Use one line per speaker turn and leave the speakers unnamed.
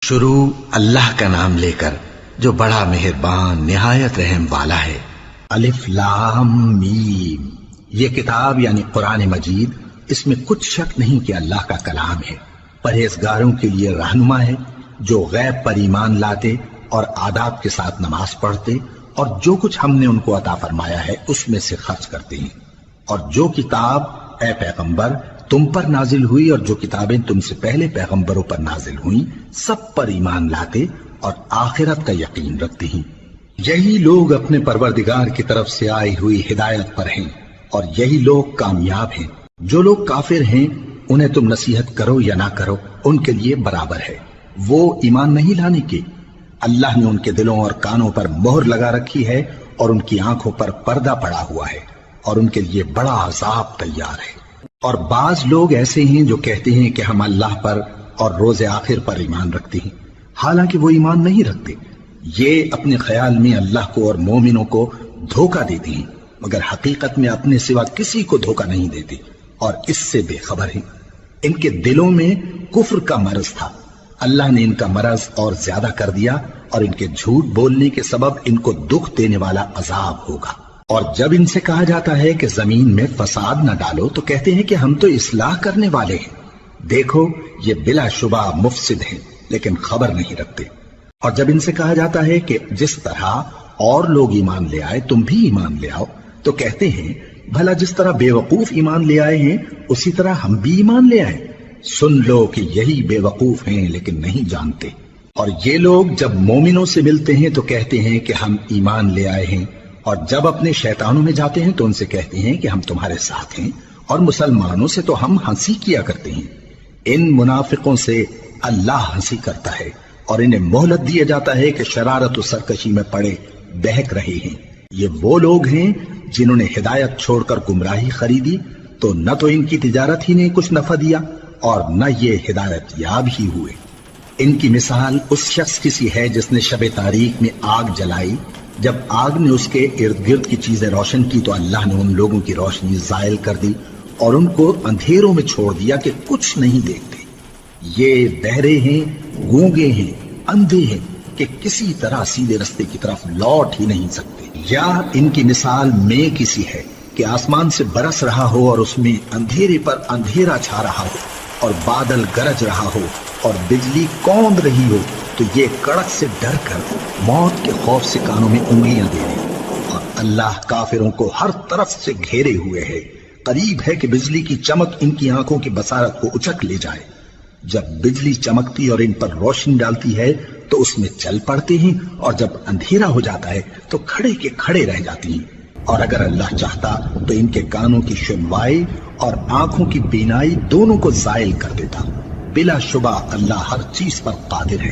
شروع اللہ کا نام لے کر جو بڑا مہربان نہایت رحم والا ہے۔ الف لام میم، یہ کتاب یعنی قرآن مجید، اس میں کچھ شک نہیں کہ اللہ کا کلام ہے، پرہیزگاروں کے لیے رہنما ہے جو غیب پر ایمان لاتے اور آداب کے ساتھ نماز پڑھتے اور جو کچھ ہم نے ان کو عطا فرمایا ہے اس میں سے خرچ کرتے ہیں، اور جو کتاب اے پیغمبر تم پر نازل ہوئی اور جو کتابیں تم سے پہلے پیغمبروں پر نازل ہوئیں سب پر ایمان لاتے اور آخرت کا یقین رکھتے ہیں۔ یہی لوگ اپنے پروردگار کی طرف سے آئی ہوئی ہدایت پر ہیں اور یہی لوگ کامیاب ہیں۔ جو لوگ کافر ہیں انہیں تم نصیحت کرو یا نہ کرو ان کے لیے برابر ہے، وہ ایمان نہیں لانے کے۔ اللہ نے ان کے دلوں اور کانوں پر مہر لگا رکھی ہے اور ان کی آنکھوں پر پردہ پڑا ہوا ہے اور ان کے لیے بڑا عذاب تیار ہے۔ اور بعض لوگ ایسے ہیں جو کہتے ہیں کہ ہم اللہ پر اور روز آخر پر ایمان رکھتے ہیں، حالانکہ وہ ایمان نہیں رکھتے۔ یہ اپنے خیال میں اللہ کو اور مومنوں کو دھوکہ دیتے ہیں، مگر حقیقت میں اپنے سوا کسی کو دھوکہ نہیں دیتے اور اس سے بے خبر ہیں۔ ان کے دلوں میں کفر کا مرض تھا، اللہ نے ان کا مرض اور زیادہ کر دیا اور ان کے جھوٹ بولنے کے سبب ان کو دکھ دینے والا عذاب ہوگا۔ اور جب ان سے کہا جاتا ہے کہ زمین میں فساد نہ ڈالو تو کہتے ہیں کہ ہم تو اصلاح کرنے والے ہیں۔ دیکھو یہ بلا شبہ مفسد ہیں لیکن خبر نہیں رکھتے۔ اور جب ان سے کہا جاتا ہے کہ جس طرح اور لوگ ایمان لے آئے تم بھی ایمان لے آؤ تو کہتے ہیں بھلا جس طرح بے وقوف ایمان لے آئے ہیں اسی طرح ہم بھی ایمان لے آئے۔ سن لو کہ یہی بے وقوف ہیں لیکن نہیں جانتے۔ اور یہ لوگ جب مومنوں سے ملتے ہیں تو کہتے ہیں کہ ہم ایمان لے آئے ہیں، اور جب اپنے شیطانوں میں جاتے ہیں تو ان سے کہتے ہیں کہ ہم تمہارے ساتھ ہیں، اور مسلمانوں سے تو ہم ہنسی کیا کرتے ہیں۔ ان منافقوں سے اللہ ہنسی کرتا ہے اور انہیں مہلت دیا جاتا ہے کہ شرارت و سرکشی میں پڑے بہک رہے ہیں۔ یہ وہ لوگ ہیں جنہوں نے ہدایت چھوڑ کر گمراہی خریدی تو نہ تو ان کی تجارت ہی نے کچھ نفع دیا اور نہ یہ ہدایت یاب ہی ہوئے۔ ان کی مثال اس شخص کی سی ہے جس نے شب تاریک میں آگ جلائی، جب آگ نے اس کے ارد گرد کی چیزیں روشن کی تو اللہ نے ان لوگوں کی روشنی زائل کر دی اور ان کو اندھیروں میں چھوڑ دیا کہ کچھ نہیں دیکھتے۔ یہ بہرے ہیں، گونگے ہیں، اندھے ہیں کہ کسی طرح سیدھے رستے کی طرف لوٹ ہی نہیں سکتے۔ یا ان کی مثال میں کسی ہے کہ آسمان سے برس رہا ہو اور اس میں اندھیرے پر اندھیرا چھا رہا ہو اور بادل گرج رہا ہو اور بجلی کوند رہی ہو تو یہ کڑک سے ڈر کر موت کے خوف سے کانوں میں انگلیاں دے دیں۔ اور اللہ کافروں کو ہر طرف سے گھیرے ہوئے ہے، قریب ہے کہ بجلی کی چمک ان کی آنکھوں کی بصارت کو اچک لے جائے۔ جب بجلی چمکتی اور ان پر روشنی ڈالتی ہے تو اس میں چل پڑتے ہیں، اور جب اندھیرا ہو جاتا ہے تو کھڑے کے کھڑے رہ جاتی ہیں۔ اور اگر اللہ چاہتا تو ان کے کانوں کی سنوائی اور آنکھوں کی بینائی دونوں کو زائل کر دیتا۔ بلا شبہ اللہ ہر چیز پر قادر ہے۔